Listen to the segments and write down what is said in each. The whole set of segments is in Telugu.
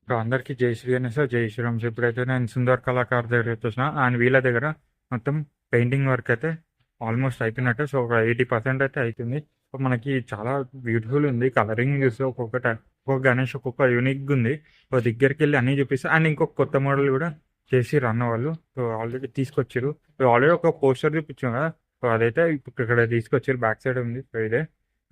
సో అందరికీ జై శ్రీ గణేష్, జై శ్రీరామ్. ఇప్పుడైతే నేను సుందర్ కళాకార్ దగ్గర వచ్చేసిన అండ్ వీళ్ళ దగ్గర మొత్తం పెయింటింగ్ వర్క్ అయితే ఆల్మోస్ట్ అయిపోయినట్టు. సో ఒక 80% అయితే అవుతుంది. సో మనకి చాలా బ్యూటిఫుల్ ఉంది. కలరింగ్ చూస్తే ఒక్కొక్క గణేష్ ఒక్కొక్క యూనిక్గా ఉంది. సో దగ్గరికి వెళ్ళి అన్నీ చూపిస్తా. అండ్ ఇంకొక కొత్త మోడల్ కూడా చేసి రన్ వాళ్ళు. సో ఆల్రెడీ తీసుకొచ్చారు. సో ఆల్రెడీ ఒక పోస్టర్ చూపించాం కదా. సో అదైతే ఇప్పుడు ఇక్కడ తీసుకొచ్చారు. బ్యాక్ సైడ్ ఉంది. సో ఇదే.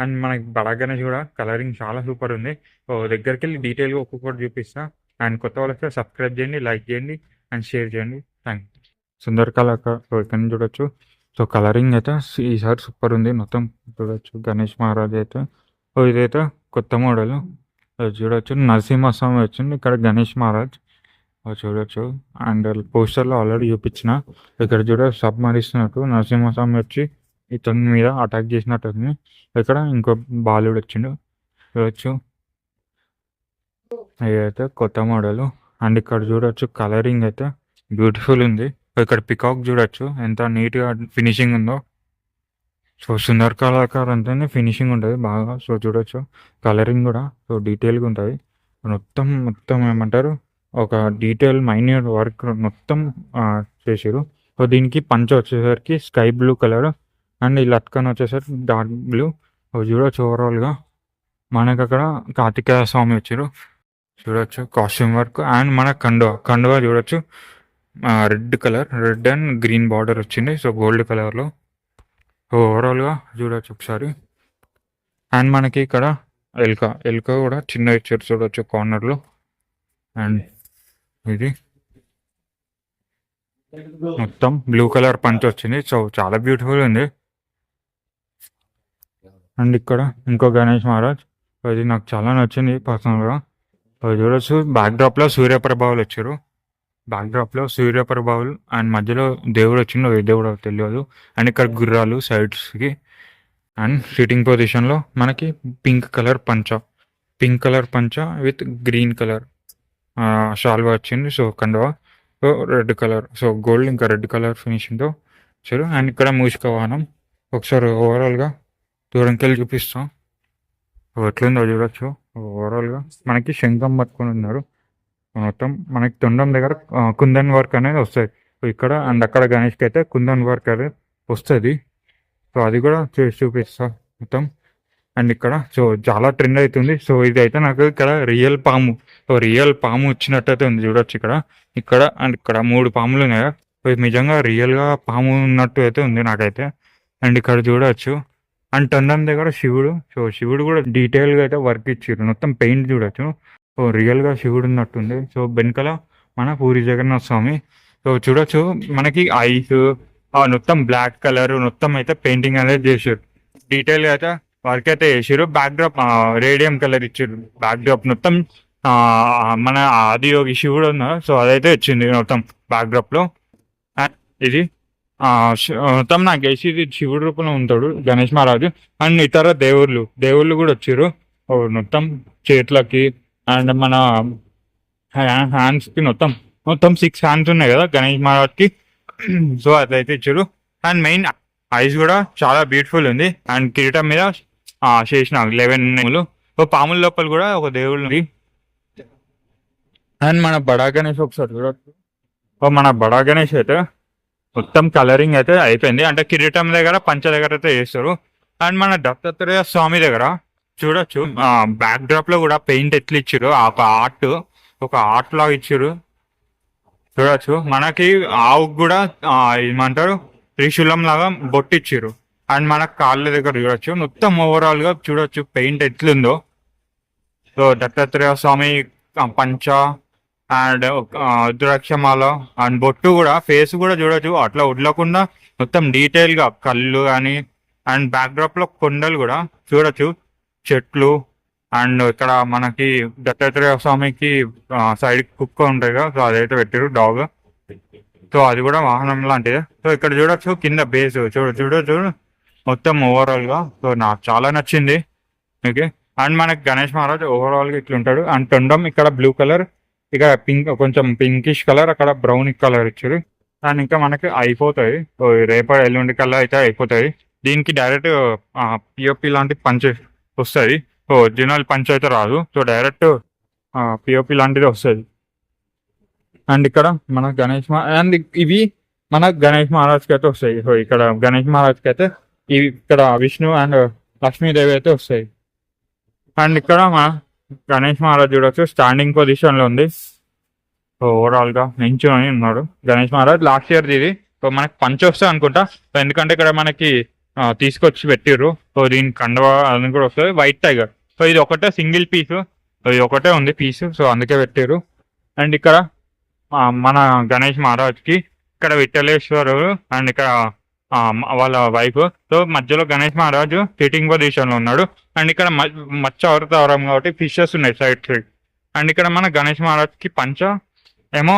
అండ్ మనకి బడా గణేష్ కూడా కలరింగ్ చాలా సూపర్ ఉంది. సో దగ్గరికి వెళ్ళి డీటెయిల్గా ఒక్కొక్కటి చూపిస్తా. అండ్ కొత్త వాళ్ళకి సబ్స్క్రైబ్ చేయండి, లైక్ చేయండి అండ్ షేర్ చేయండి. Thank you. Sundar Kalakar. So ఇక్కడ నుంచి చూడొచ్చు. సో కలరింగ్ అయితే ఈసారి సూపర్ ఉంది. మొత్తం చూడొచ్చు. గణేష్ మహారాజ్ అయితే. సో ఇదైతే కొత్త మోడల్ చూడొచ్చు. నరసింహస్వామి వచ్చింది, ఇక్కడ గణేష్ మహారాజ్ చూడొచ్చు. అండ్ పోస్టర్లో ఆల్రెడీ చూపించిన. ఇక్కడ చూడ సబ్మరిస్తున్నట్టు నరసింహస్వామి వచ్చి ఇతని మీద అటాక్ చేసినట్టు ఉంది. ఇక్కడ ఇంకో బాలుడు వచ్చిండు చూడొచ్చు. ఇదైతే కొత్త మోడల్. అండ్ ఇక్కడ చూడొచ్చు కలరింగ్ అయితే బ్యూటిఫుల్ ఉంది. ఇక్కడ పికాక్ చూడొచ్చు ఎంత నీట్గా ఫినిషింగ్ ఉందో. సో సుందర్ కళాకార్ అంటేనే ఫినిషింగ్ ఉంటుంది బాగా. సో చూడొచ్చు కలరింగ్ కూడా సో డీటెయిల్గా ఉంటుంది. మొత్తం ఏమంటారు, ఒక డీటెయిల్ మైన్యూట్ వర్క్ మొత్తం చేసారు. సో దీనికి పంచ వచ్చేసరికి స్కై బ్లూ కలర్ అండ్ ఈ లట్కన్ వచ్చేసరికి డార్క్ బ్లూ. చూడొచ్చు ఓవరాల్గా మనకు అక్కడ కార్తికేయ స్వామి వచ్చారు చూడొచ్చు. కాస్ట్యూమ్ వర్క్ అండ్ మన కండువా చూడొచ్చు. Red colour, red and green border వచ్చింది. సో గోల్డ్ కలర్లో. సో ఓవరాల్గా చూడొచ్చు ఒకసారి. అండ్ మనకి ఇక్కడ ఎల్క కూడా చిన్న ఇచ్చారు చూడొచ్చు కార్నర్లో. అండ్ ఇది మొత్తం బ్లూ కలర్ పంచ్ వచ్చింది. సో చాలా బ్యూటిఫుల్ ఉంది. అండ్ ఇక్కడ ఇంకో గణేష్ మహారాజ్. ఇది నాకు చాలా నచ్చింది పర్సనల్గా. చూడొచ్చు బ్యాక్డ్రాప్లో సూర్యప్రభావులు వచ్చారు. బ్యాక్డ్రాప్లో సూర్యప్రభావులు అండ్ మధ్యలో దేవుడు వచ్చిందో ఏ దేవుడు తెలియదు. అండ్ ఇక్కడ గుర్రాలు సైడ్స్కి. అండ్ సిట్టింగ్ పొజిషన్లో మనకి పింక్ కలర్ పంచ విత్ గ్రీన్ కలర్ షాల్వా వచ్చింది. సో కండువా so red colour, so gold ఇంకా రెడ్ కలర్ ఫినిషింగ్తో వచ్చారు. అండ్ ఇక్కడ మూషిక వాహనం. ఒకసారి ఓవరాల్గా దూరంకి వెళ్ళి చూపిస్తాం ఎట్లుందో చూడొచ్చు. ఓవరాల్గా మనకి శంఖం పట్టుకొని ఉన్నారు. మొత్తం మనకి తొండం దగ్గర కుందన్ వర్క్ అనేది వస్తుంది. సో ఇక్కడ అండ్ అక్కడ గణేష్కి అయితే కుందన్ వర్క్ అనేది వస్తుంది. సో అది కూడా చేసి చూపిస్తా మొత్తం. అండ్ ఇక్కడ సో చాలా ట్రెండ్ అవుతుంది. సో ఇది అయితే నాకు ఇక్కడ రియల్ పాము. సో రియల్ పాము వచ్చినట్టయితే ఉంది చూడొచ్చు. ఇక్కడ అండ్ ఇక్కడ 3 పాములు ఉన్నాయి. సో ఇది నిజంగా రియల్గా పాము ఉన్నట్టు అయితే ఉంది నాకైతే. అండ్ ఇక్కడ చూడొచ్చు. అండ్ టండం దగ్గర శివుడు. సో శివుడు కూడా డీటెయిల్గా అయితే వర్క్ ఇచ్చారు. మొత్తం పెయింట్ చూడొచ్చు. సో రియల్గా శివుడు ఉన్నట్టుంది. సో వెనకాల మన పూరి జగన్నాథ స్వామి. సో చూడొచ్చు మనకి ఐస్ మొత్తం బ్లాక్ కలర్ మొత్తం అయితే పెయింటింగ్ అనేది చేశారు. డీటెయిల్గా అయితే వర్క్ అయితే చేసారు. బ్యాక్డ్రాప్ రేడియం కలర్ ఇచ్చారు. బ్యాక్డ్రాప్ మొత్తం మన ఆదియోగి శివుడు ఉన్నారు. సో అదైతే వచ్చింది మొత్తం బ్యాక్డ్రాప్లో. ఇది మొత్తం నాకు వేసి ఇది శివుడు రూపంలో ఉంటాడు గణేష్ మహారాజు. అండ్ ఇతర దేవుళ్ళు కూడా వచ్చారు. మొత్తం చేతులకి అండ్ మన హ్యాండ్స్కి మొత్తం 6 హ్యాండ్స్ ఉన్నాయి కదా గణేష్ మహారాజ్కి. సో అదైతే ఇచ్చారు. అండ్ మెయిన్ ఐస్ కూడా చాలా బ్యూటిఫుల్ ఉంది. అండ్ కిరీటం మీద చేసిన 11 పాముల లోపల కూడా ఒక దేవుడు ఉంది. అండ్ మన బడా గణేష్ ఒకసారి చూడచ్చు. మన బడా గణేష్ అయితే మొత్తం కలరింగ్ అయితే అయిపోయింది. అంటే కిరీటం దగ్గర పంచ దగ్గర అయితే చేస్తారు. అండ్ మన దత్తాత్రేయ స్వామి దగ్గర చూడొచ్చు బ్యాక్ డ్రాప్ లో కూడా పెయింట్ ఎట్లా ఇచ్చారు. ఒక ఆర్ట్ లాగా ఇచ్చారు చూడొచ్చు. మనకి ఆవుకు కూడా ఏమంటారు త్రిశూలం లాగా బొట్టు ఇచ్చారు. అండ్ మన కాళ్ళ దగ్గర చూడొచ్చు. మొత్తం ఓవరాల్ గా చూడొచ్చు పెయింట్ ఎట్లుందో. సో దత్తాత్రేయ స్వామి పంచ అండ్ రుద్రాక్షమాల అండ్ బొట్టు కూడా ఫేస్ కూడా చూడొచ్చు. అట్లా వదలకుండా మొత్తం డీటెయిల్ గా కళ్ళు కానీ అండ్ బ్యాక్ డ్రాప్ లో కొండలు కూడా చూడొచ్చు. చెట్లు అండ్ ఇక్కడ మనకి దత్తాత్రేయ స్వామికి సైడ్ కుక్క ఉంటాయి కదా. సో అదైతే పెట్టారు డాగ్. సో అది కూడా వాహనం లాంటిదే. సో ఇక్కడ చూడొచ్చు కింద బేస్ చూడొచ్చు మొత్తం ఓవరాల్ గా. సో నాకు చాలా నచ్చింది ఓకే. అండ్ మనకి గణేష్ మహారాజ్ ఓవరాల్ గా ఇట్లుంటాడు. అండ్ తొండం ఇక్కడ బ్లూ కలర్, ఇక్కడ కొంచెం పింకిష్ కలర్, అక్కడ బ్రౌన్ కలర్ ఇచ్చారు. అండ్ ఇంకా మనకి అయిపోతాయి రేపటి ఎల్లుండి కల్లా అయితే అయిపోతాయి. దీనికి డైరెక్ట్ పిఓపి లాంటి పంచ్ వస్తుంది. సో ఒరిజినల్ పంచ్ అయితే రాదు. సో డైరెక్ట్ పిఓపి లాంటిది వస్తుంది. అండ్ ఇక్కడ మన అండ్ ఇవి మన గణేష్ మహారాజ్కి అయితే వస్తాయి. సో ఇక్కడ గణేష్ మహారాజ్కి అయితే ఇవి ఇక్కడ విష్ణు అండ్ లక్ష్మీదేవి అయితే వస్తాయి. అండ్ ఇక్కడ మన గణేష్ మహారాజ్ చూడొచ్చు స్టాండింగ్ పొజిషన్లో ఉంది. సో ఓవరాల్గా నించుని ఉన్నాడు గణేష్ మహారాజ్. లాస్ట్ ఇయర్ ఇది సో మనకి పంచ వస్తుంది అనుకుంటా. సో ఎందుకంటే ఇక్కడ మనకి తీసుకొచ్చి పెట్టిర్రు. సో దీని కండవ అది కూడా వస్తుంది వైట్ టైగర్. సో ఇది ఒకటే సింగిల్ పీస్, ఇది ఒకటే ఉంది పీస్, సో అందుకే పెట్టిర్రు. అండ్ ఇక్కడ మన గణేష్ మహారాజ్కి ఇక్కడ విఠలేశ్వరు అండ్ ఇక్కడ వాళ్ళ వైఫ్. సో మధ్యలో గణేష్ మహారాజు సిట్టింగ్ పొజిషన్ లో ఉన్నాడు. అండ్ ఇక్కడ మచ్చ అవతారం కాబట్టి ఫిషెస్ ఉన్నాయి సైడ్ సైడ్. అండ్ ఇక్కడ మన గణేష్ మహారాజ్ కి పంచ ఏమో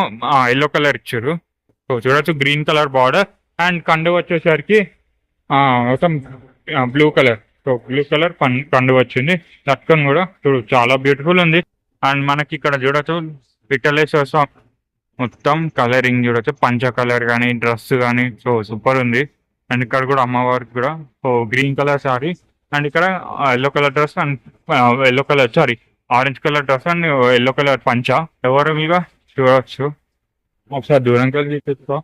ఎల్లో కలర్ ఇచ్చారు. సో చూడొచ్చు గ్రీన్ కలర్ బార్డర్. అండ్ కండు వచ్చేసరికి మొత్తం blue colour. So blue colour కండు వచ్చింది. లట్కన్ కూడా చూడు చాలా బ్యూటిఫుల్ ఉంది. అండ్ మనకి ఇక్కడ చూడొచ్చు విఠలేశ్వర స్వామి మొత్తం కలరింగ్ చూడొచ్చు, పంచ కలర్ కానీ డ్రెస్ కానీ సో సూపర్ ఉంది. అండ్ ఇక్కడ కూడా అమ్మవారికి కూడా so green colour sari and ఇక్కడ yellow colour dress and yellow colour sari orange colour dress and yellow colour పంచ ఎవరుగా చూడవచ్చు. ఒకసారి దూరంకి వెళ్ళి చూసుకో.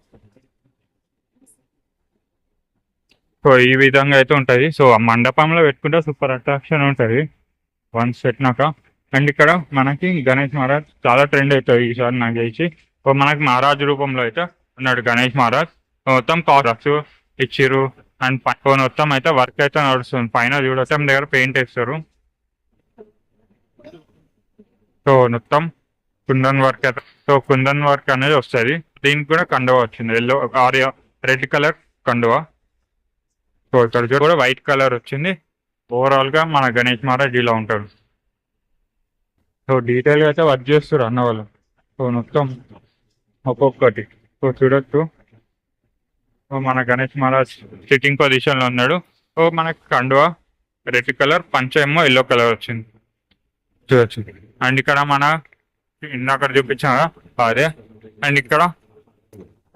సో ఈ విధంగా అయితే ఉంటుంది. సో ఆ మండపంలో పెట్టుకుంటే సూపర్ అట్రాక్షన్ ఉంటుంది వన్స్ పెట్టినాక. అండ్ ఇక్కడ మనకి గణేష్ మహారాజ్ చాలా ట్రెండ్ అవుతుంది ఈసారి నాకు తెలిసి. సో మనకి మహారాజ్ రూపంలో అయితే ఉన్నాడు గణేష్ మహారాజ్. మొత్తం కాస్ట్ ఇచ్చిర్రు అండ్ మొత్తం అయితే వర్క్ అయితే నడుస్తుంది. పైన చూడొచ్చు దగ్గర పెయింట్ వేస్తారు. సో మొత్తం కుందన్ వర్క్ అయితే సో కుందన్ వర్క్ అనేది వస్తుంది. దీనికి కూడా కండువా వచ్చింది ఎల్లో రెడ్ కలర్ కండువా. సో ఇక్కడ కూడా వైట్ కలర్ వచ్చింది. ఓవరాల్ గా మన గణేష్ మహారాజ్ ఇలా ఉంటాడు. సో డీటెయిల్ గా అయితే వర్క్ చేస్తారు అన్న వాళ్ళు. సో మొత్తం ఒక్కొక్కటి సో చూడొచ్చు. సో మన గణేష్ మహారాజ్ సిట్టింగ్ పొజిషన్ లో ఉన్నాడు. సో మనకి కండువా రెడ్ కలర్, పంచ ఏమో ఎల్లో కలర్ వచ్చింది చూడొచ్చు. అండ్ ఇక్కడ మన ఇందాక చూపించా అదే. అండ్ ఇక్కడ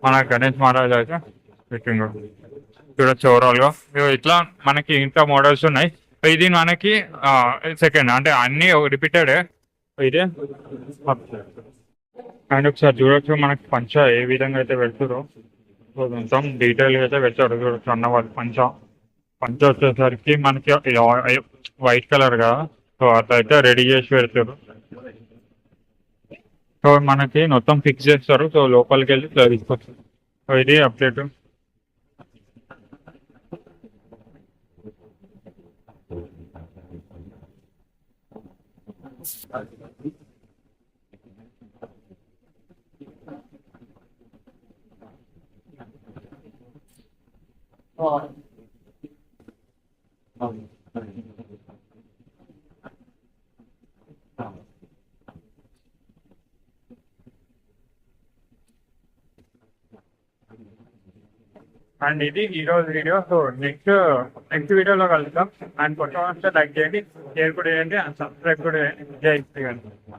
మన గణేష్ మహారాజ్ అయితే సిట్టింగ్ చూడొచ్చు ఓవరాల్ గా. ఇట్లా మనకి ఇంత మోడల్స్ ఉన్నాయి. ఇది మనకి సెకండ్ అంటే అన్ని రిపీటెడ్ ఇదే. అండ్ ఒకసారి చూడొచ్చు మనకి పంచ ఏ విధంగా అయితే పెడతారో సో మొత్తం డీటెయిల్గా అయితే పెడతారు చూడొచ్చు అన్న వాళ్ళు. పంచ వచ్చేసరికి మనకి వైట్ కలర్ గా సో అట్లయితే రెడీ చేసి పెడతారు. సో మనకి మొత్తం ఫిక్స్ చేస్తారు. సో లోపలికి వెళ్ళి తీసుకొస్తారు. సో ఇది అప్డేట్. అండ్ ఇది ఈరోజు వీడియో. సో నెక్స్ట్ వీడియోలో కలుద్దాం. అండ్ కొత్త లైక్ చేయండి, షేర్ కూడా చేయండి అండ్ సబ్స్క్రైబ్ కూడా చేయండి. జై శ్రీకాంత్.